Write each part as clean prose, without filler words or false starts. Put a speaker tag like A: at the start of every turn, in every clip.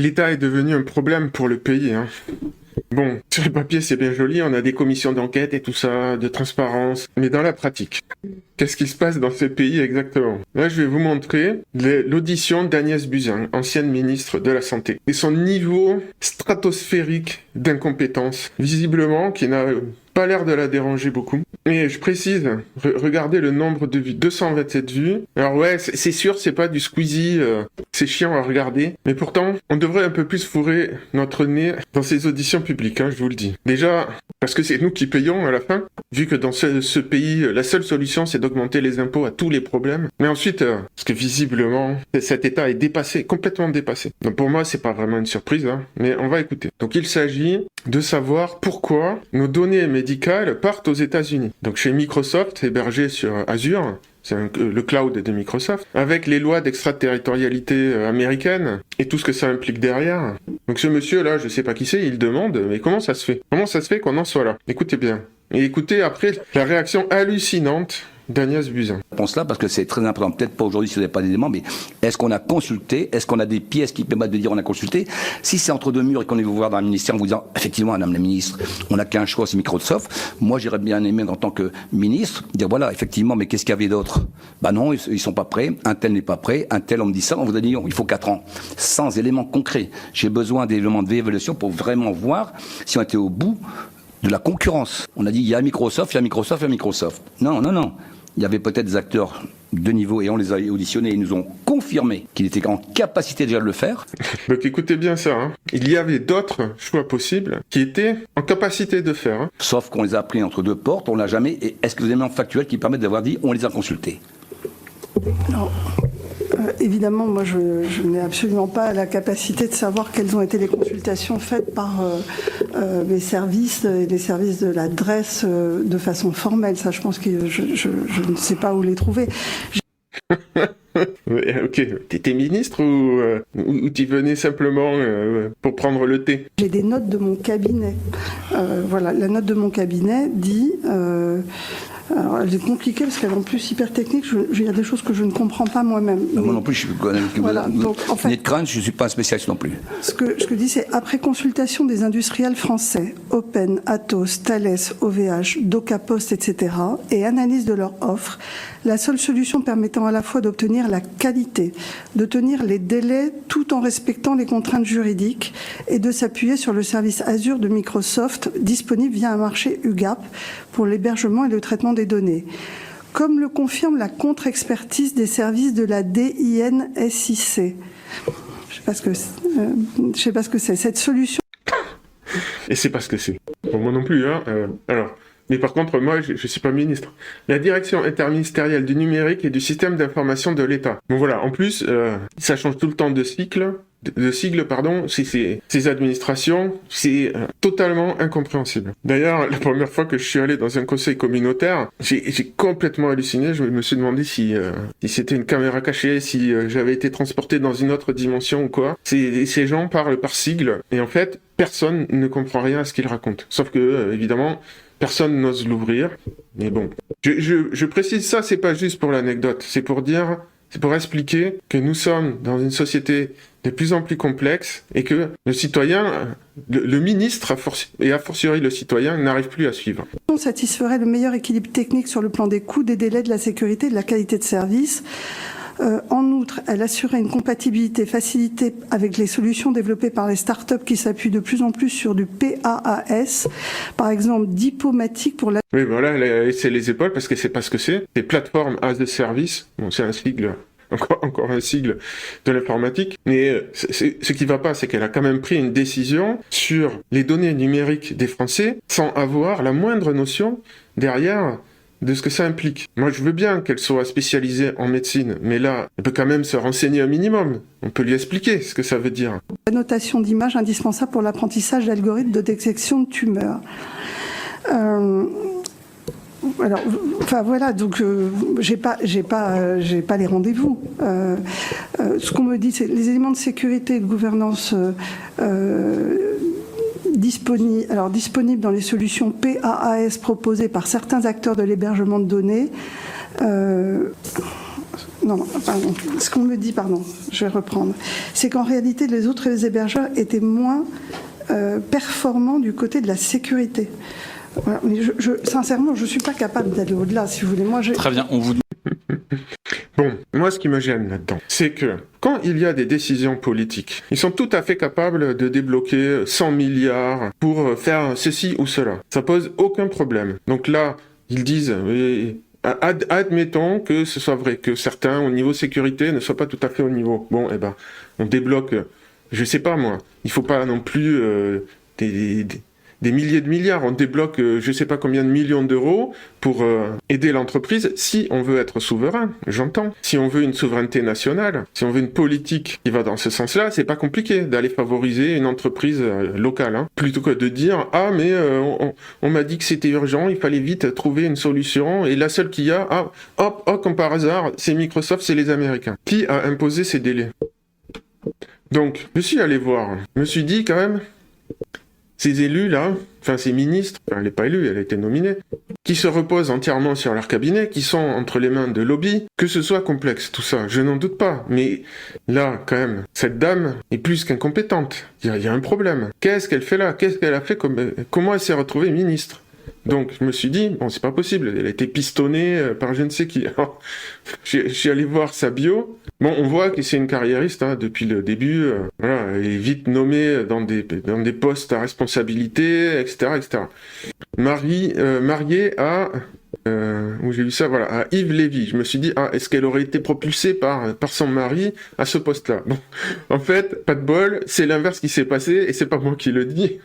A: l'État est devenu un problème pour le pays, hein. Bon, sur le papier, c'est bien joli, on a des commissions d'enquête et tout ça, de transparence, mais dans la pratique, qu'est-ce qui se passe dans ce pays exactement? Là, je vais vous montrer l'audition d'Agnès Buzyn, ancienne ministre de la Santé, et son niveau stratosphérique d'incompétence, visiblement, qui n'a pas l'air de la déranger beaucoup. Et je précise, regardez le nombre de vues, 227 vues. Alors ouais, c'est sûr, c'est pas du Squeezie, c'est chiant à regarder. Mais pourtant, on devrait un peu plus fourrer notre nez dans ces auditions publiques, hein, je vous le dis. Déjà, parce que c'est nous qui payons à la fin, vu que dans ce pays, la seule solution, c'est d'augmenter les impôts à tous les problèmes. Mais ensuite, parce que visiblement, cet État est dépassé, complètement dépassé. Donc pour moi, c'est pas vraiment une surprise, hein, mais on va écouter. Donc il s'agit de savoir pourquoi nos données médicales partent aux États-Unis. Donc chez Microsoft, hébergé sur Azure, c'est le cloud de Microsoft, avec les lois d'extraterritorialité américaines et tout ce que ça implique derrière. Donc ce monsieur-là, je sais pas qui c'est, il demande, mais comment ça se fait? Comment ça se fait qu'on en soit là? Écoutez bien. Et écoutez après la réaction hallucinante d'Agnès Buzyn.
B: Réponse là, parce que c'est très important, peut-être pas aujourd'hui si vous n'avez pas d'éléments, mais est-ce qu'on a consulté? Est-ce qu'on a des pièces qui permettent de dire on a consulté? Si c'est entre deux murs et qu'on est vous voir dans le ministère en vous disant effectivement, madame la ministre, on n'a qu'un choix, c'est Microsoft, moi j'irais bien aimé en tant que ministre dire voilà, effectivement, mais qu'est-ce qu'il y avait d'autre? Bah non, ils sont pas prêts, un tel n'est pas prêt, un tel on me dit ça, on vous a dit il faut 4 ans. Sans éléments concrets. J'ai besoin d'éléments d'évaluation pour vraiment voir si on était au bout de la concurrence. On a dit il y a Microsoft, il y a Microsoft, il y a Microsoft. Non, non, non. Il y avait peut-être des acteurs de niveau et on les a auditionnés et ils nous ont confirmé qu'ils étaient en capacité déjà de le faire.
A: Donc écoutez bien ça, hein. Il y avait d'autres choix possibles qui étaient en capacité de faire. Hein.
B: Sauf qu'on les a pris entre deux portes, on l'a jamais. Et est-ce que vous avez des éléments factuels qui permettent d'avoir dit on les a consultés?
C: Non. Évidemment, moi, je n'ai absolument pas la capacité de savoir quelles ont été les consultations faites par mes services et les services de l'adresse de façon formelle. Ça, je pense que je ne sais pas où les trouver.
A: Ok, t'étais ministre ou tu venais simplement pour prendre le thé?
C: J'ai des notes de mon cabinet. Voilà, la note de mon cabinet dit... alors, elle est compliquée parce qu'elle est en plus hyper technique. Il y a des choses que je ne comprends pas moi-même.
B: Moi non plus, je suis
C: voilà, donc, en fait,
B: de crainte, je ne suis pas un spécialiste non plus.
C: Ce que dit, c'est après consultation des industriels français, Open, Atos, Thales, OVH, Doca Post, etc., et analyse de leur offre, la seule solution permettant à la fois d'obtenir la qualité, de tenir les délais tout en respectant les contraintes juridiques et de s'appuyer sur le service Azure de Microsoft disponible via un marché UGAP pour l'hébergement et le traitement des données. Comme le confirme la contre-expertise des services de la DINSIC. Je sais pas ce que c'est. Cette solution...
A: Et c'est pas ce que c'est. Bon, moi non plus, hein. Alors... Mais par contre, moi, je suis pas ministre. La direction interministérielle du numérique et du système d'information de l'État. Bon voilà, en plus, ça change tout le temps de sigle, ces administrations, c'est totalement incompréhensible. D'ailleurs, la première fois que je suis allé dans un conseil communautaire, j'ai complètement halluciné. Je me suis demandé si c'était une caméra cachée, si j'avais été transporté dans une autre dimension ou quoi. Ces gens parlent par sigle, et en fait, personne ne comprend rien à ce qu'ils racontent. Sauf que, évidemment, personne n'ose l'ouvrir, mais bon. Je précise ça, c'est pas juste pour l'anecdote, c'est pour expliquer que nous sommes dans une société de plus en plus complexe et que le citoyen, le ministre, et a fortiori le citoyen, n'arrive plus à suivre.
C: On satisferait le meilleur équilibre technique sur le plan des coûts, des délais, de la sécurité et de la qualité de service. En outre, elle assurait une compatibilité facilitée avec les solutions développées par les startups qui s'appuient de plus en plus sur du PaaS, par exemple Diplomatique pour la...
A: Oui, voilà, c'est les épaules parce que c'est pas ce que c'est. C'est Platform as a Service. Bon, c'est un sigle, encore un sigle de l'informatique. Mais ce qui va pas, c'est qu'elle a quand même pris une décision sur les données numériques des Français sans avoir la moindre notion derrière de ce que ça implique. Moi, je veux bien qu'elle soit spécialisée en médecine, mais là, elle peut quand même se renseigner un minimum. On peut lui expliquer ce que ça veut dire.
C: La notation d'image indispensable pour l'apprentissage d'algorithmes de détection de tumeurs. Alors, enfin voilà, donc j'ai pas les rendez-vous. Ce qu'on me dit, c'est les éléments de sécurité et de gouvernance disponibles dans les solutions PaaS proposées par certains acteurs de l'hébergement de données. Non, pardon. Ce qu'on me dit, pardon, je vais reprendre, c'est qu'en réalité, les autres hébergeurs étaient moins performants du côté de la sécurité. Voilà. Mais sincèrement, je ne suis pas capable d'aller au-delà, si vous voulez. Moi,
D: Très bien, on vous...
A: Bon, moi, ce qui me gêne là-dedans, c'est que quand il y a des décisions politiques, ils sont tout à fait capables de débloquer 100 milliards pour faire ceci ou cela. Ça pose aucun problème. Donc là, ils disent... admettons que ce soit vrai, que certains, au niveau sécurité, ne soient pas tout à fait au niveau. Bon, eh ben, on débloque, je sais pas moi, il faut pas non plus des milliers de milliards, on débloque je sais pas combien de millions d'euros pour aider l'entreprise si on veut être souverain, j'entends. Si on veut une souveraineté nationale, si on veut une politique qui va dans ce sens-là, c'est pas compliqué d'aller favoriser une entreprise locale, hein, plutôt que de dire « Ah, mais on m'a dit que c'était urgent, il fallait vite trouver une solution, et la seule qu'il y a, comme par hasard, c'est Microsoft, c'est les Américains. » Qui a imposé ces délais? Donc, je suis allé voir, je me suis dit quand même... Ces élus-là, enfin ces ministres, elle n'est pas élue, elle a été nominée, qui se reposent entièrement sur leur cabinet, qui sont entre les mains de lobby, que ce soit complexe tout ça, je n'en doute pas. Mais là, quand même, cette dame est plus qu'incompétente. Il y a un problème. Qu'est-ce qu'elle fait là? Qu'est-ce qu'elle a fait? Comment elle s'est retrouvée ministre? Donc je me suis dit, bon, c'est pas possible, elle a été pistonnée par je ne sais qui. Je suis allé voir sa bio. Bon, on voit que c'est une carriériste hein, depuis le début. Voilà, elle est vite nommée dans des postes à responsabilité, etc., etc. Mariée à où j'ai vu ça, voilà, à Yves Lévy. Je me suis dit, est-ce qu'elle aurait été propulsée par son mari à ce poste-là? Bon, en fait, pas de bol, c'est l'inverse qui s'est passé et c'est pas moi qui le dis.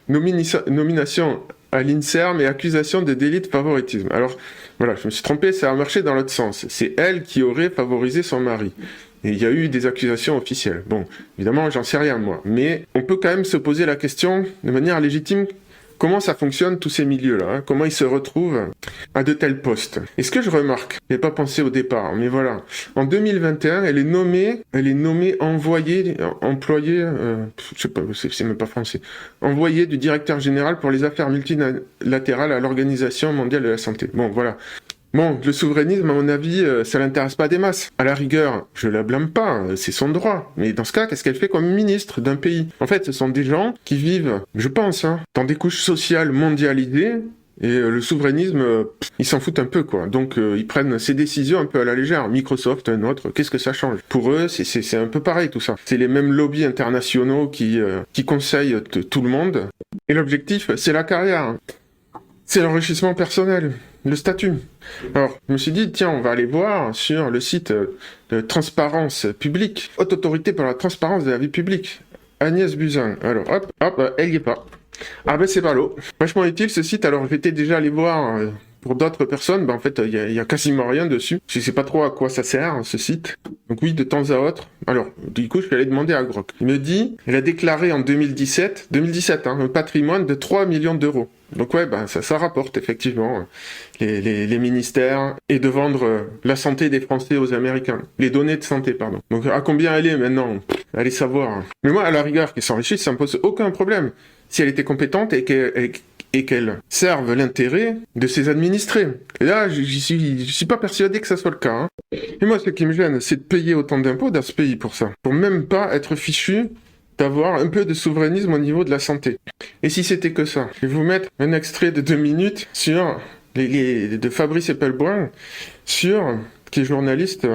A: Nomination à l'INSERM et accusation de délit de favoritisme. Alors, voilà, je me suis trompé, ça a marché dans l'autre sens. C'est elle qui aurait favorisé son mari. Et il y a eu des accusations officielles. Bon, évidemment, j'en sais rien, moi. Mais on peut quand même se poser la question, de manière légitime, comment ça fonctionne, tous ces milieux-là, hein, comment ils se retrouvent à de tels postes. Et ce que je remarque, je n'ai pas pensé au départ, mais voilà, en 2021, elle est nommée employée, je sais pas, c'est même pas français, envoyée du directeur général pour les affaires multilatérales à l'Organisation mondiale de la santé. Bon, voilà. Bon, le souverainisme, à mon avis, ça l'intéresse pas des masses. À la rigueur, je la blâme pas, c'est son droit. Mais dans ce cas, qu'est-ce qu'elle fait comme ministre d'un pays? En fait, ce sont des gens qui vivent, je pense, hein, dans des couches sociales mondialisées, et le souverainisme, ils s'en foutent un peu, quoi. Donc, ils prennent ces décisions un peu à la légère. Microsoft, un autre, qu'est-ce que ça change? Pour eux, c'est un peu pareil, tout ça. C'est les mêmes lobbies internationaux qui conseillent tout le monde. Et l'objectif, c'est la carrière. C'est l'enrichissement personnel, le statut. Alors, je me suis dit, tiens, on va aller voir sur le site de transparence publique, Haute Autorité pour la transparence de la vie publique, Agnès Buzyn. Alors, hop, elle y est pas. Ah ben c'est ballot. Vachement utile ce site, alors j'étais déjà allé voir... Pour d'autres personnes, en fait, il y a quasiment rien dessus. Je sais pas trop à quoi ça sert, ce site. Donc oui, de temps à autre. Alors, du coup, je suis allé demander à Grok. Il me dit, elle a déclaré en 2017, hein, un patrimoine de 3 millions d'euros. Donc ouais, ça rapporte, effectivement, les ministères, et de vendre la santé des Français aux Américains. Les données de santé, pardon. Donc à combien elle est maintenant? Allez savoir. Mais moi, à la rigueur, qu'elle s'enrichisse, ça me pose aucun problème. Si elle était compétente et qu'elle serve l'intérêt de ses administrés. Et là, je suis pas persuadé que ça soit le cas. Hein. Et moi, ce qui me gêne, c'est de payer autant d'impôts dans ce pays pour ça. Pour même pas être fichu d'avoir un peu de souverainisme au niveau de la santé. Et si c'était que ça, je vais vous mettre un extrait de 2 minutes sur de Fabrice Eppelbrun, qui est journaliste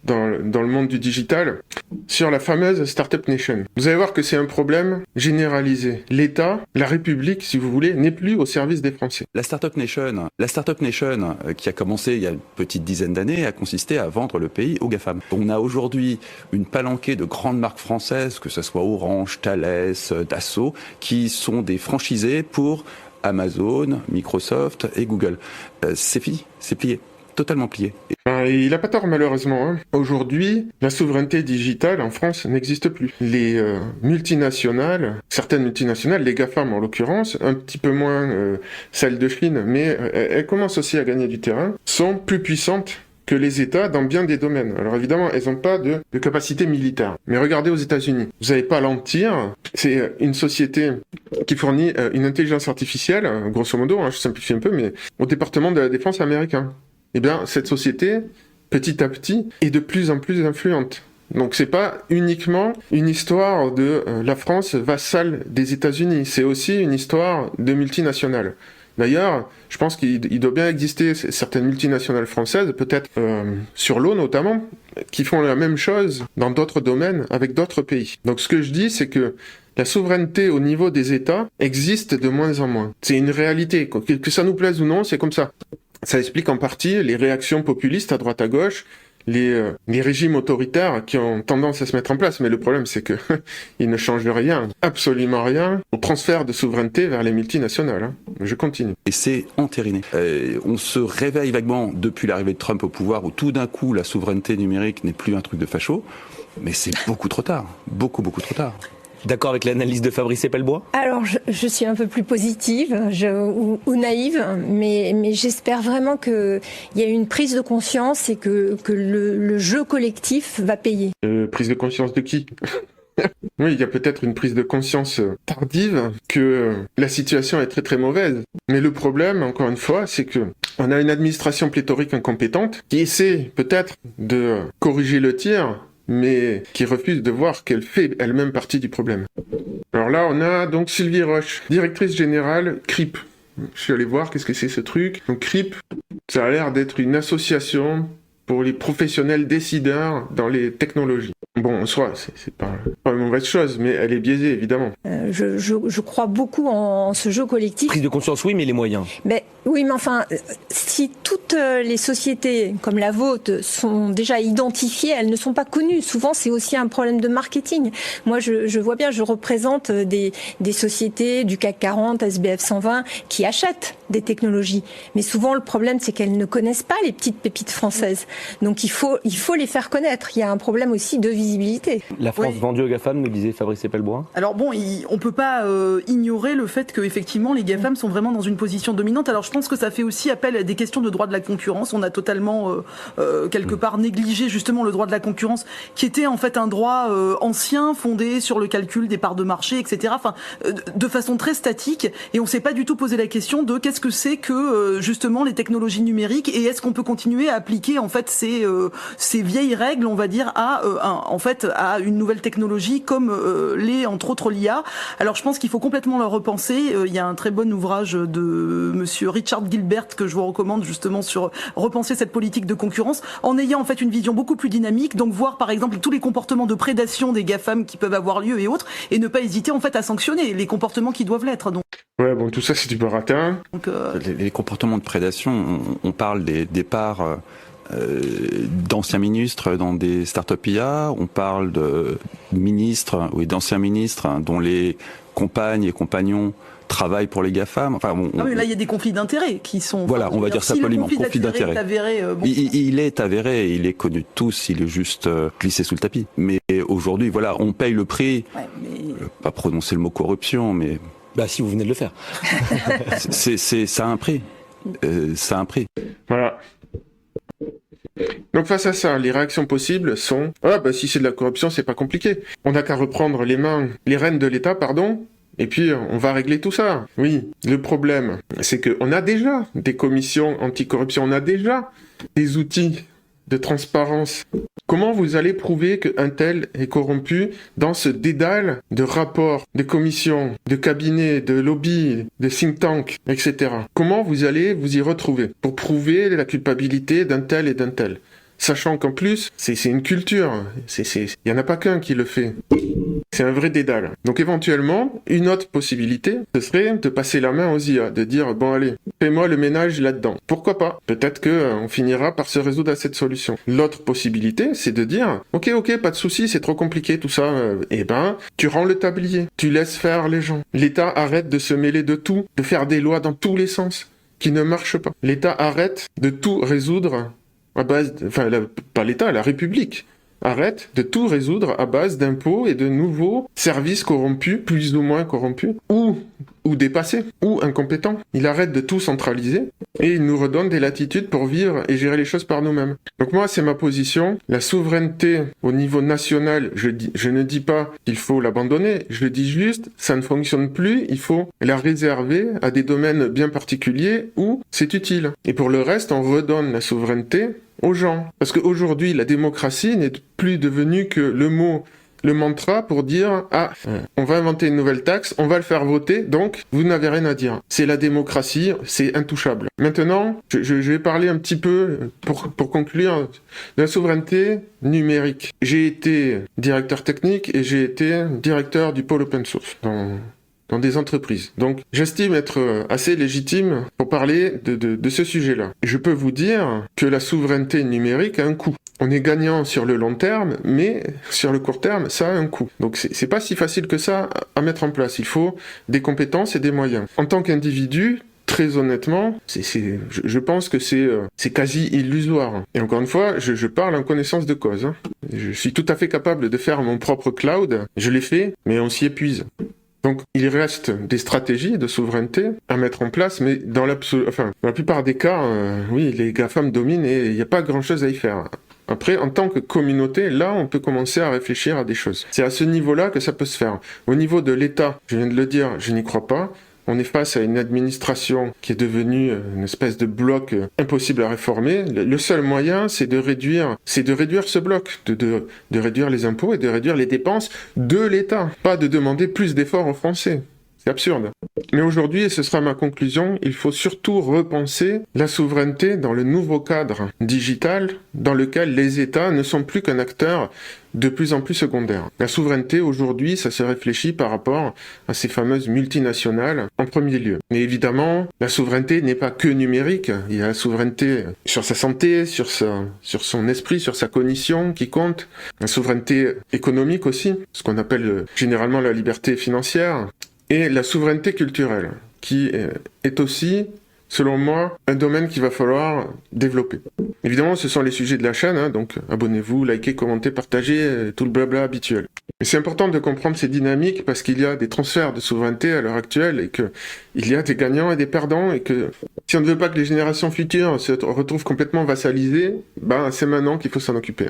A: dans le monde du digital, sur la fameuse Startup Nation. Vous allez voir que c'est un problème généralisé. L'État, la République, si vous voulez, n'est plus au service des Français.
E: La Startup Nation, qui a commencé il y a une petite dizaine d'années, a consisté à vendre le pays aux GAFAM. On a aujourd'hui une palanquée de grandes marques françaises, que ce soit Orange, Thales, Dassault, qui sont des franchisés pour Amazon, Microsoft et Google. C'est fini, c'est plié. Totalement plié.
A: Il n'a pas tort malheureusement. Hein. Aujourd'hui, la souveraineté digitale en France n'existe plus. Les multinationales, certaines multinationales, les GAFAM en l'occurrence, un petit peu moins celles de Chine, mais elles commencent aussi à gagner du terrain, sont plus puissantes que les États dans bien des domaines. Alors évidemment, elles n'ont pas de capacité militaire. Mais regardez aux États-Unis. Vous n'avez pas à l'Empire. C'est une société qui fournit une intelligence artificielle, grosso modo, hein, je simplifie un peu, mais au département de la défense américain. Eh bien, cette société petit à petit, est de plus en plus influente. Donc c'est pas uniquement une histoire de la France vassale des États-Unis, c'est aussi une histoire de multinationales. D'ailleurs, je pense qu'il doit bien exister certaines multinationales françaises, peut-être sur l'eau notamment, qui font la même chose dans d'autres domaines avec d'autres pays. Donc ce que je dis, c'est que la souveraineté au niveau des États existe de moins en moins. C'est une réalité, que ça nous plaise ou non, c'est comme ça. Ça explique en partie les réactions populistes à droite à gauche, les régimes autoritaires qui ont tendance à se mettre en place. Mais le problème, c'est que ils ne changent rien, absolument rien, au transfert de souveraineté vers les multinationales. Hein. Je continue.
E: Et c'est entériné. On se réveille vaguement depuis l'arrivée de Trump au pouvoir, où tout d'un coup, la souveraineté numérique n'est plus un truc de facho, mais c'est beaucoup trop tard. Beaucoup trop tard.
D: D'accord avec l'analyse de Fabrice Epelbois ?
F: Alors, je suis un peu plus positive ou naïve, mais j'espère vraiment qu'il y a une prise de conscience et que le jeu collectif va payer.
A: Prise de conscience de qui ? Oui, il y a peut-être une prise de conscience tardive que la situation est très très mauvaise. Mais le problème, encore une fois, c'est que on a une administration pléthorique incompétente qui essaie peut-être de corriger le tir, mais qui refuse de voir qu'elle fait elle-même partie du problème. Alors là, on a donc Sylvie Roche, directrice générale CRIP. Je suis allé voir qu'est-ce que c'est ce truc. Donc CRIP, ça a l'air d'être une association pour les professionnels décideurs dans les technologies. Bon, en soi, c'est pas une mauvaise chose, mais elle est biaisée, évidemment.
F: Je crois beaucoup en ce jeu collectif.
D: Prise de conscience, oui, mais les moyens.
F: Oui, mais enfin, si toutes les sociétés comme la vôtre sont déjà identifiées, elles ne sont pas connues. Souvent, c'est aussi un problème de marketing. Moi, je vois bien, je représente des sociétés du CAC 40, SBF 120, qui achètent des technologies. Mais souvent, le problème, c'est qu'elles ne connaissent pas les petites pépites françaises. Donc, il faut les faire connaître. Il y a un problème aussi de visibilité.
D: La France vendue aux GAFAM, nous disait Fabrice Epelbois.
G: Alors bon, on peut pas ignorer le fait que effectivement les GAFAM sont vraiment dans une position dominante. Alors je pense que ça fait aussi appel à des questions de droit de la concurrence. On a totalement quelque part négligé justement le droit de la concurrence, qui était en fait un droit ancien, fondé sur le calcul des parts de marché, etc. Enfin, de façon très statique. Et on s'est pas du tout posé la question de qu'est-ce que c'est que justement les technologies numériques, et est-ce qu'on peut continuer à appliquer en fait ces vieilles règles, on va dire, à une nouvelle technologie comme l'est entre autres l'IA. Alors je pense qu'il faut complètement le repenser. Il y a un très bon ouvrage de monsieur Richard Gilbert que je vous recommande justement sur repenser cette politique de concurrence en ayant en fait une vision beaucoup plus dynamique, donc voir par exemple tous les comportements de prédation des GAFAM qui peuvent avoir lieu et autres, et ne pas hésiter en fait à sanctionner les comportements qui doivent l'être. Donc
A: ouais, bon, tout ça c'est du baratin.
E: Les comportements de prédation, on parle des départs d'anciens ministres dans des start-up IA, on parle de ministres ou d'anciens ministres dont les compagnes et compagnons travaillent pour les GAFAM. Enfin,
G: mais là, il y a des conflits d'intérêts qui sont...
E: Voilà, on va dire ça poliment, conflit d'intérêts. Il est avéré, il est connu de tous, il est juste glissé sous le tapis. Mais aujourd'hui, voilà, on paye le prix, pas prononcer le mot corruption, mais...
D: Bah si, vous venez de le faire.
E: Ça a un prix. Ça a un prix.
A: Voilà. Donc face à ça, les réactions possibles sont si c'est de la corruption, c'est pas compliqué. On n'a qu'à reprendre les rênes de l'État, et puis on va régler tout ça. Oui, le problème, c'est qu'on a déjà des commissions anticorruption, on a déjà des outils de transparence. Comment vous allez prouver qu'un tel est corrompu dans ce dédale de rapports, de commissions, de cabinets, de lobbies, de think tanks, etc. Comment vous allez vous y retrouver pour prouver la culpabilité d'un tel et d'un tel? Sachant qu'en plus, c'est une culture. Il y en a pas qu'un qui le fait. C'est un vrai dédale. Donc éventuellement, une autre possibilité, ce serait de passer la main aux IA, de dire, bon allez, fais-moi le ménage là-dedans. Pourquoi pas? Peut-être qu'on finira par se résoudre à cette solution. L'autre possibilité, c'est de dire, ok, pas de souci, c'est trop compliqué tout ça. Tu rends le tablier, tu laisses faire les gens. L'État arrête de se mêler de tout, de faire des lois dans tous les sens, qui ne marchent pas. L'État arrête de tout résoudre à base, pas l'État, la République arrête de tout résoudre à base d'impôts et de nouveaux services corrompus, plus ou moins corrompus, ou dépassés, ou incompétents. Il arrête de tout centraliser et il nous redonne des latitudes pour vivre et gérer les choses par nous-mêmes. Donc moi, c'est ma position. La souveraineté au niveau national, je ne dis pas qu'il faut l'abandonner, je dis juste, ça ne fonctionne plus, il faut la réserver à des domaines bien particuliers où c'est utile. Et pour le reste, on redonne la souveraineté aux gens. Parce qu'aujourd'hui, la démocratie n'est plus devenue que le mantra pour dire on va inventer une nouvelle taxe, on va le faire voter, donc vous n'avez rien à dire. C'est la démocratie, c'est intouchable. Maintenant, je vais parler un petit peu, pour conclure, de la souveraineté numérique. J'ai été directeur technique et j'ai été directeur du pôle open source dans des entreprises. Donc, j'estime être assez légitime pour parler de ce sujet-là. Je peux vous dire que la souveraineté numérique a un coût. On est gagnant sur le long terme, mais sur le court terme, ça a un coût. Donc, c'est pas si facile que ça à mettre en place. Il faut des compétences et des moyens. En tant qu'individu, très honnêtement, je pense que c'est quasi illusoire. Et encore une fois, je parle en connaissance de cause. Je suis tout à fait capable de faire mon propre cloud. Je l'ai fait, mais on s'y épuise. Donc, il reste des stratégies de souveraineté à mettre en place, mais dans la plupart des cas, oui, les GAFAM dominent et il n'y a pas grand-chose à y faire. Après, en tant que communauté, là, on peut commencer à réfléchir à des choses. C'est à ce niveau-là que ça peut se faire. Au niveau de l'État, je viens de le dire, je n'y crois pas. On est face à une administration qui est devenue une espèce de bloc impossible à réformer. Le seul moyen, c'est de réduire ce bloc, de réduire les impôts et de réduire les dépenses de l'État, pas de demander plus d'efforts aux Français. C'est absurde. Mais aujourd'hui, et ce sera ma conclusion, il faut surtout repenser la souveraineté dans le nouveau cadre digital dans lequel les États ne sont plus qu'un acteur de plus en plus secondaire. La souveraineté, aujourd'hui, ça se réfléchit par rapport à ces fameuses multinationales en premier lieu. Mais évidemment, la souveraineté n'est pas que numérique. Il y a la souveraineté sur sa santé, sur son esprit, sur sa cognition qui compte. La souveraineté économique aussi, ce qu'on appelle généralement la liberté financière. Et la souveraineté culturelle, qui est aussi, selon moi, un domaine qu'il va falloir développer. Évidemment, ce sont les sujets de la chaîne, donc abonnez-vous, likez, commentez, partagez, tout le blabla habituel. Mais c'est important de comprendre ces dynamiques parce qu'il y a des transferts de souveraineté à l'heure actuelle et qu'il y a des gagnants et des perdants et que si on ne veut pas que les générations futures se retrouvent complètement vassalisées, c'est maintenant qu'il faut s'en occuper.